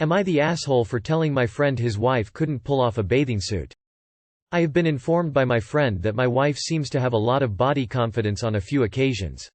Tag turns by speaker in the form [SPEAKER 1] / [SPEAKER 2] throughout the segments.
[SPEAKER 1] Am I the asshole for telling my friend his wife couldn't pull off a bathing suit? I have been informed by my friend that my wife seems to have a lot of body confidence on a few occasions.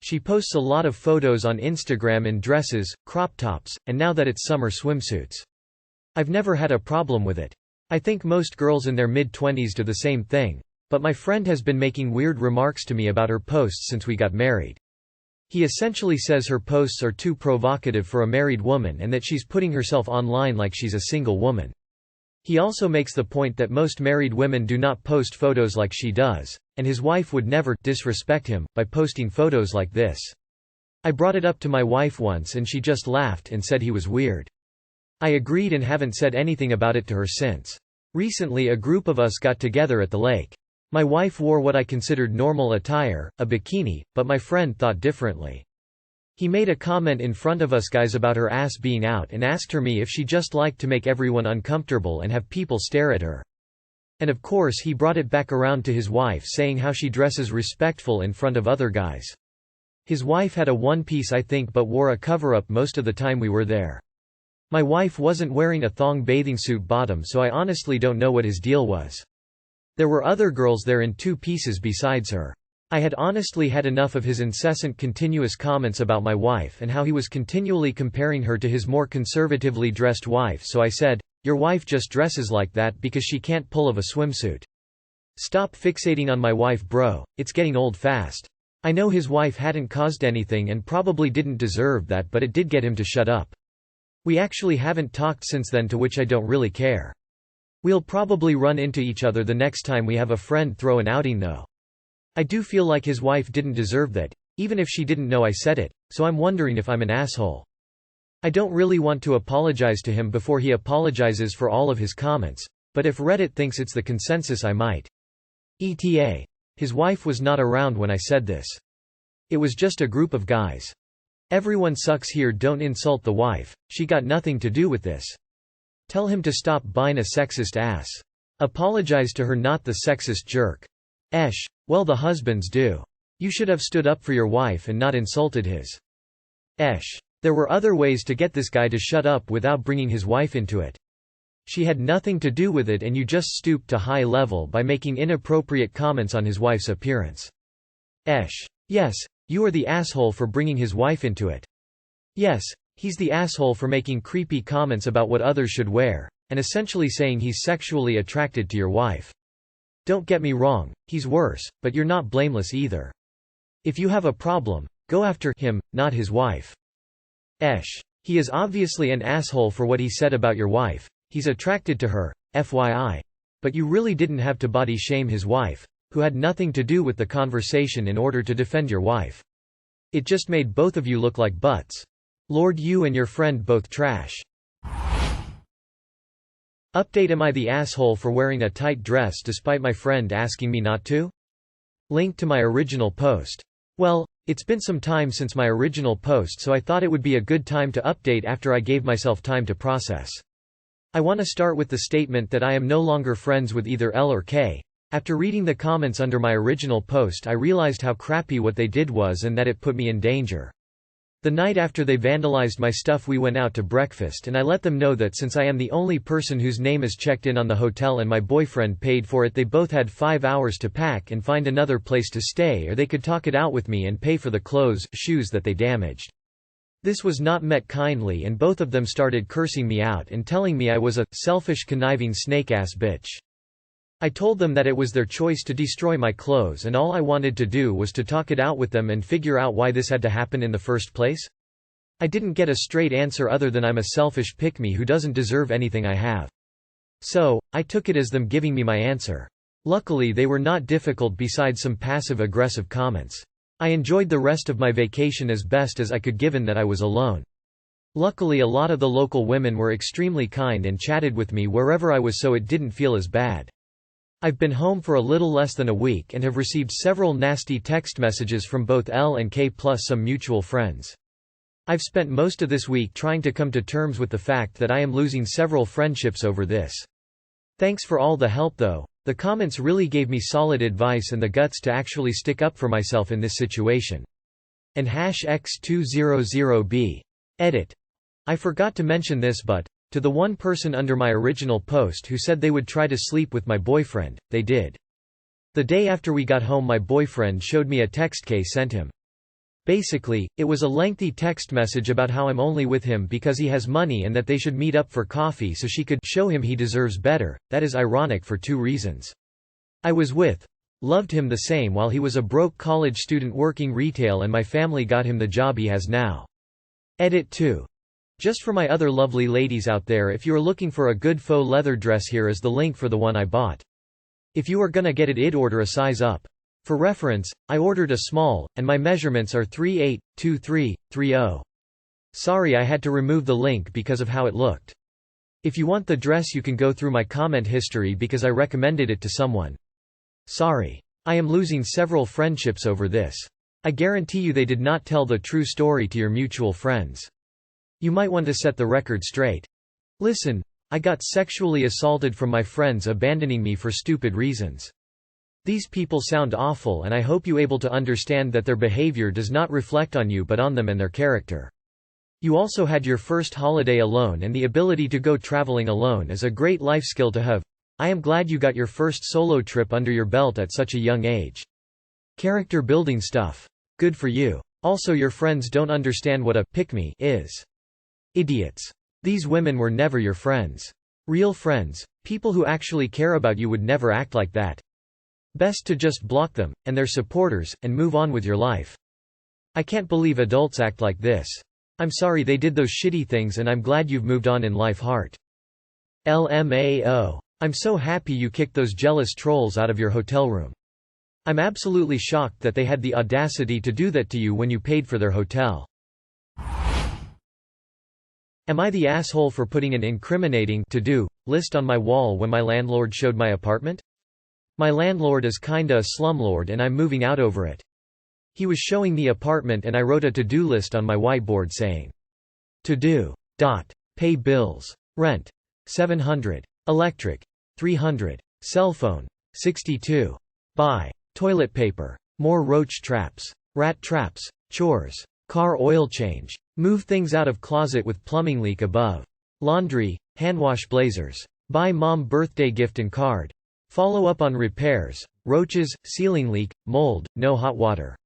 [SPEAKER 1] She posts a lot of photos on Instagram in dresses, crop tops, and now that it's summer, swimsuits. I've never had a problem with it. I think most girls in their mid-20s do the same thing, but my friend has been making weird remarks to me about her posts since we got married. He essentially says her posts are too provocative for a married woman and that she's putting herself online like she's a single woman. He also makes the point that most married women do not post photos like she does, and his wife would never disrespect him by posting photos like this. I brought it up to my wife once and she just laughed and said he was weird. I agreed and haven't said anything about it to her since. Recently a group of us got together at the lake. My wife wore what I considered normal attire, a bikini, but my friend thought differently. He made a comment in front of us guys about her ass being out and asked her me if she just liked to make everyone uncomfortable and have people stare at her. And of course he brought it back around to his wife saying how she dresses respectful in front of other guys. His wife had a one-piece I think but wore a cover-up most of the time we were there. My wife wasn't wearing a thong bathing suit bottom, so I honestly don't know what his deal was. There were other girls there in two pieces besides her. I had honestly had enough of his incessant continuous comments about my wife and how he was continually comparing her to his more conservatively dressed wife, so I said, "Your wife just dresses like that because she can't pull off a swimsuit. Stop fixating on my wife, bro, it's getting old fast." I know his wife hadn't caused anything and probably didn't deserve that, but it did get him to shut up. We actually haven't talked since then, to which I don't really care. We'll probably run into each other the next time we have a friend throw an outing though. I do feel like his wife didn't deserve that, even if she didn't know I said it, so I'm wondering if I'm an asshole. I don't really want to apologize to him before he apologizes for all of his comments, but if Reddit thinks it's the consensus I might. ETA. His wife was not around when I said this. It was just a group of guys. Everyone sucks here, don't insult the wife, she got nothing to do with this. Tell him to stop buying a sexist ass. Apologize to her, not the sexist jerk. Esh. Well, the husbands do. You should have stood up for your wife and not insulted his. Esh. There were other ways to get this guy to shut up without bringing his wife into it. She had nothing to do with it and you just stooped to high level by making inappropriate comments on his wife's appearance. Esh. Yes, you are the asshole for bringing his wife into it. Yes, he's the asshole for making creepy comments about what others should wear, and essentially saying he's sexually attracted to your wife. Don't get me wrong, he's worse, but you're not blameless either. If you have a problem, go after him, not his wife. Esh. He is obviously an asshole for what he said about your wife. He's attracted to her, FYI. But you really didn't have to body shame his wife, who had nothing to do with the conversation, in order to defend your wife. It just made both of you look like butts. Lord, you and your friend both trash. Update: am I the asshole for wearing a tight dress despite my friend asking me not to? Link to my original post. Well, it's been some time since my original post, so I thought it would be a good time to update after I gave myself time to process. I want to start with the statement that I am no longer friends with either L or K. After reading the comments under my original post, I realized how crappy what they did was and that it put me in danger. The night after they vandalized my stuff, we went out to breakfast and I let them know that since I am the only person whose name is checked in on the hotel and my boyfriend paid for it, they both had 5 hours to pack and find another place to stay, or they could talk it out with me and pay for the clothes, shoes that they damaged. This was not met kindly and both of them started cursing me out and telling me I was a selfish, conniving snake-ass bitch. I told them that it was their choice to destroy my clothes and all I wanted to do was to talk it out with them and figure out why this had to happen in the first place. I didn't get a straight answer other than I'm a selfish pick-me who doesn't deserve anything I have. So, I took it as them giving me my answer. Luckily they were not difficult besides some passive-aggressive comments. I enjoyed the rest of my vacation as best as I could given that I was alone. Luckily a lot of the local women were extremely kind and chatted with me wherever I was, so it didn't feel as bad. I've been home for a little less than a week and have received several nasty text messages from both L and K plus some mutual friends. I've spent most of this week trying to come to terms with the fact that I am losing several friendships over this. Thanks for all the help though. The comments really gave me solid advice and the guts to actually stick up for myself in this situation. And #X200B. Edit. I forgot to mention this but, to the one person under my original post who said they would try to sleep with my boyfriend, they did. The day after we got home my boyfriend showed me a text Kay sent him. Basically, it was a lengthy text message about how I'm only with him because he has money and that they should meet up for coffee so she could show him he deserves better. That is ironic for two reasons. I loved him the same while he was a broke college student working retail and my family got him the job he has now. Edit 2. Just for my other lovely ladies out there, if you are looking for a good faux leather dress, here is the link for the one I bought. If you are gonna get it, order a size up. For reference, I ordered a small, and my measurements are 38, 23, 30. Sorry I had to remove the link because of how it looked. If you want the dress you can go through my comment history because I recommended it to someone. Sorry. I am losing several friendships over this. I guarantee you they did not tell the true story to your mutual friends. You might want to set the record straight. Listen, I got sexually assaulted from my friends abandoning me for stupid reasons. These people sound awful and I hope you able to understand that their behavior does not reflect on you but on them and their character. You also had your first holiday alone and the ability to go traveling alone is a great life skill to have. I am glad you got your first solo trip under your belt at such a young age. Character building stuff. Good for you. Also your friends don't understand what a pick-me is. Idiots. These women were never your friends. Real friends, people who actually care about you, would never act like that. Best to just block them, and their supporters, and move on with your life. I can't believe adults act like this. I'm sorry they did those shitty things and I'm glad you've moved on in life. Heart. LMAO. I'm so happy you kicked those jealous trolls out of your hotel room. I'm absolutely shocked that they had the audacity to do that to you when you paid for their hotel. Am I the asshole for putting an incriminating to-do list on my wall when my landlord showed my apartment? My landlord is kinda a slumlord and I'm moving out over it. He was showing the apartment and I wrote a to-do list on my whiteboard saying, to do. Pay bills. Rent. $700. Electric. $300. Cell phone. $62. Buy. Toilet paper. More roach traps. Rat traps. Chores. Car oil change. Move things out of closet with plumbing leak above. Laundry. Handwash blazers. Buy mom birthday gift and card. Follow up on repairs. Roaches, ceiling leak, mold, no hot water.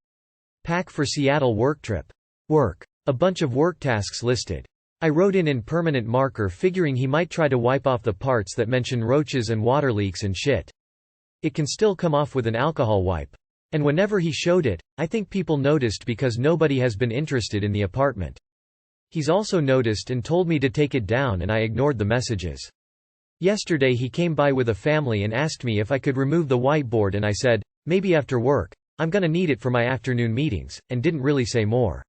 [SPEAKER 1] Pack for Seattle work trip. Work. A bunch of work tasks listed. I wrote in permanent marker figuring he might try to wipe off the parts that mention roaches and water leaks and shit. It can still come off with an alcohol wipe. And whenever he showed it, I think people noticed because nobody has been interested in the apartment. He's also noticed and told me to take it down and I ignored the messages. Yesterday he came by with a family and asked me if I could remove the whiteboard and I said, maybe after work, I'm gonna need it for my afternoon meetings, and didn't really say more.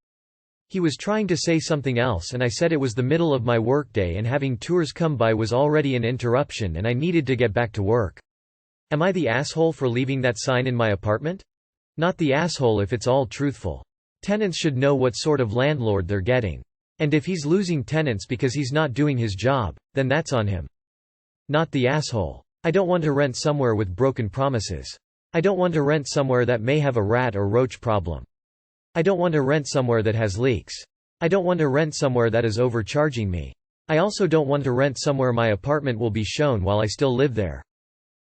[SPEAKER 1] He was trying to say something else and I said it was the middle of my workday and having tours come by was already an interruption and I needed to get back to work. Am I the asshole for leaving that sign in my apartment? Not the asshole if it's all truthful. Tenants should know what sort of landlord they're getting. And if he's losing tenants because he's not doing his job, then that's on him. Not the asshole. I don't want to rent somewhere with broken promises. I don't want to rent somewhere that may have a rat or roach problem. I don't want to rent somewhere that has leaks. I don't want to rent somewhere that is overcharging me. I also don't want to rent somewhere my apartment will be shown while I still live there.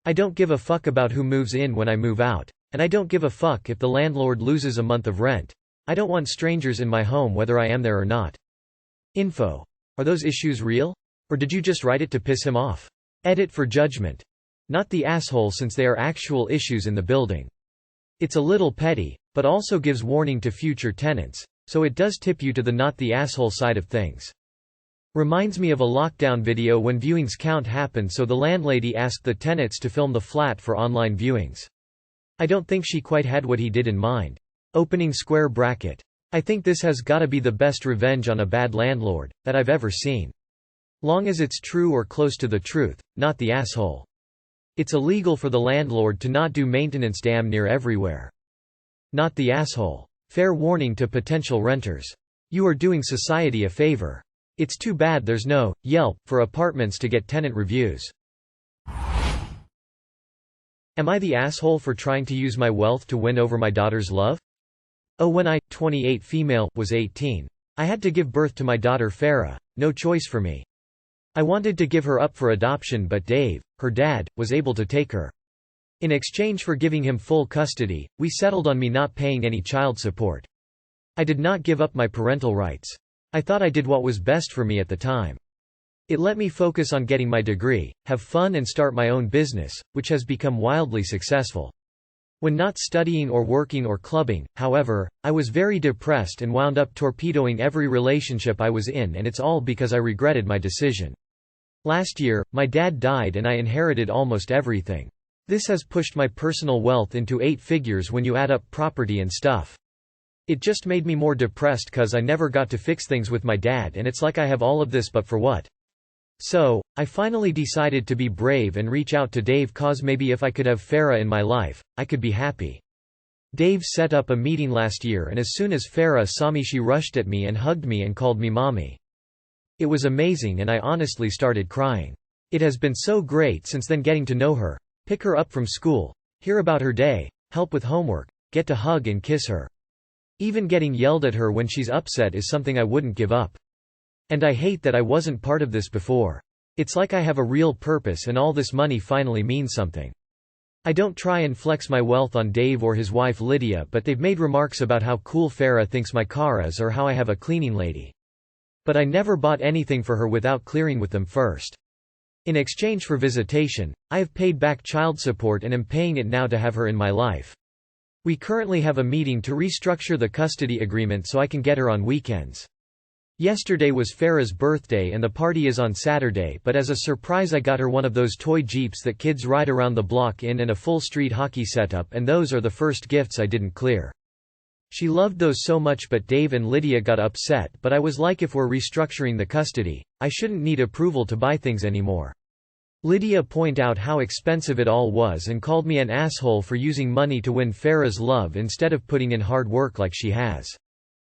[SPEAKER 1] I don't give a fuck about who moves in when I move out. And I don't give a fuck if the landlord loses a month of rent. I don't want strangers in my home whether I am there or not. Info. Are those issues real? Or did you just write it to piss him off? Edit for judgment. Not the asshole since they are actual issues in the building. It's a little petty, but also gives warning to future tenants, so it does tip you to the not the asshole side of things. Reminds me of a lockdown video when viewings count happened so the landlady asked the tenants to film the flat for online viewings. I don't think she quite had what he did in mind. Opening square bracket. I think this has gotta be the best revenge on a bad landlord that I've ever seen. Long as it's true or close to the truth, not the asshole. It's illegal for the landlord to not do maintenance damn near everywhere. Not the asshole. Fair warning to potential renters. You are doing society a favor. It's too bad there's no Yelp for apartments to get tenant reviews. Am I the asshole for trying to use my wealth to win over my daughter's love? Oh, when I, 28 female, was 18. I had to give birth to my daughter Farah, no choice for me. I wanted to give her up for adoption, but Dave, her dad, was able to take her. In exchange for giving him full custody, we settled on me not paying any child support. I did not give up my parental rights. I thought I did what was best for me at the time. It let me focus on getting my degree, have fun and start my own business, which has become wildly successful. When not studying or working or clubbing, however, I was very depressed and wound up torpedoing every relationship I was in, and it's all because I regretted my decision. Last year, my dad died and I inherited almost everything. This has pushed my personal wealth into 8 figures when you add up property and stuff. It just made me more depressed cause I never got to fix things with my dad, and it's like I have all of this but for what? So, I finally decided to be brave and reach out to Dave cause maybe if I could have Farah in my life, I could be happy. Dave set up a meeting last year, and as soon as Farah saw me she rushed at me and hugged me and called me mommy. It was amazing and I honestly started crying. It has been so great since then, getting to know her, pick her up from school, hear about her day, help with homework, get to hug and kiss her. Even getting yelled at her when she's upset is something I wouldn't give up. And I hate that I wasn't part of this before. It's like I have a real purpose and all this money finally means something. I don't try and flex my wealth on Dave or his wife Lydia, but they've made remarks about how cool Farah thinks my car is or how I have a cleaning lady. But I never bought anything for her without clearing with them first. In exchange for visitation, I have paid back child support and am paying it now to have her in my life. We currently have a meeting to restructure the custody agreement so I can get her on weekends. Yesterday was Farah's birthday and the party is on Saturday, but as a surprise I got her one of those toy Jeeps that kids ride around the block in and a full street hockey setup, and those are the first gifts I didn't clear. She loved those so much, but Dave and Lydia got upset, but I was like, if we're restructuring the custody, I shouldn't need approval to buy things anymore. Lydia pointed out how expensive it all was and called me an asshole for using money to win Farah's love instead of putting in hard work like she has.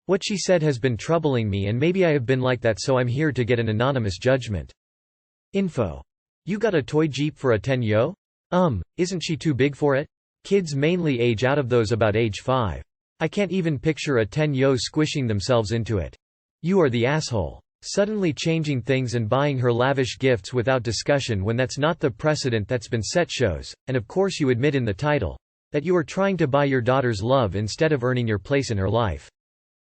[SPEAKER 1] What she said has been troubling me, and maybe I have been like that, so I'm here to get an anonymous judgment. Info. You got a toy Jeep for a 10-yo? Isn't she too big for it? Kids mainly age out of those about age 5. I can't even picture a 10-yo squishing themselves into it. You are the asshole. Suddenly changing things and buying her lavish gifts without discussion when that's not the precedent that's been set shows, and of course you admit in the title, that you are trying to buy your daughter's love instead of earning your place in her life.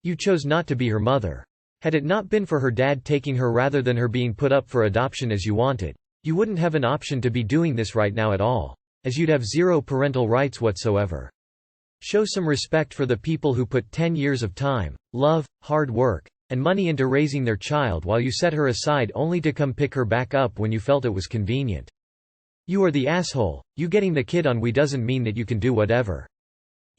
[SPEAKER 1] You chose not to be her mother. Had it not been for her dad taking her rather than her being put up for adoption as you wanted, you wouldn't have an option to be doing this right now at all, as you'd have zero parental rights whatsoever. Show some respect for the people who put 10 years of time, love, hard work, and money into raising their child while you set her aside only to come pick her back up when you felt it was convenient. You are the asshole. You getting the kid on we doesn't mean that you can do whatever.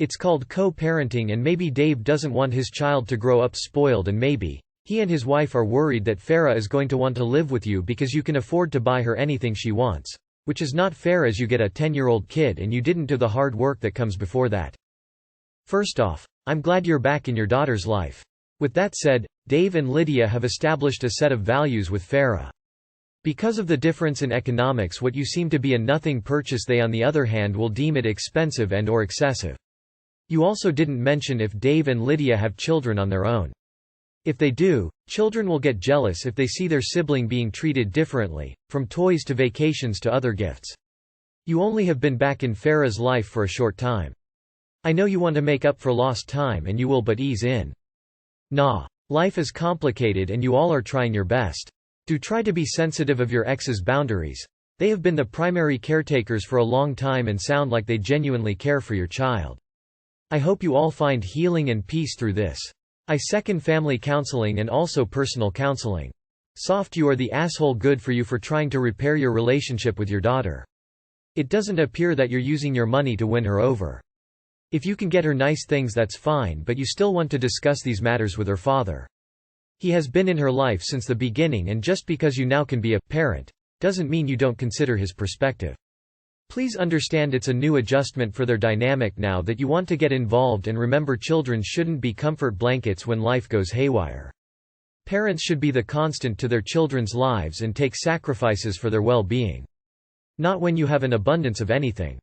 [SPEAKER 1] It's called co-parenting, and maybe Dave doesn't want his child to grow up spoiled, and maybe he and his wife are worried that Farah is going to want to live with you because you can afford to buy her anything she wants, which is not fair as you get a 10-year-old kid and you didn't do the hard work that comes before that. First off, I'm glad you're back in your daughter's life. With that said, Dave and Lydia have established a set of values with Farah. Because of the difference in economics, what you seem to be a nothing purchase, they on the other hand will deem it expensive and or excessive. You also didn't mention if Dave and Lydia have children on their own. If they do, children will get jealous if they see their sibling being treated differently, from toys to vacations to other gifts. You only have been back in Farah's life for a short time. I know you want to make up for lost time, and you will, but ease in. Nah. Life is complicated and you all are trying your best. Do try to be sensitive of your ex's boundaries. They have been the primary caretakers for a long time and sound like they genuinely care for your child. I hope you all find healing and peace through this. I second family counseling and also personal counseling. Soft, you are the asshole. Good for you for trying to repair your relationship with your daughter. It doesn't appear that you're using your money to win her over. If you can get her nice things, that's fine, but you still want to discuss these matters with her father. He has been in her life since the beginning, and just because you now can be a parent, doesn't mean you don't consider his perspective. Please understand it's a new adjustment for their dynamic now that you want to get involved, and remember, children shouldn't be comfort blankets when life goes haywire. Parents should be the constant to their children's lives and take sacrifices for their well-being. Not when you have an abundance of anything.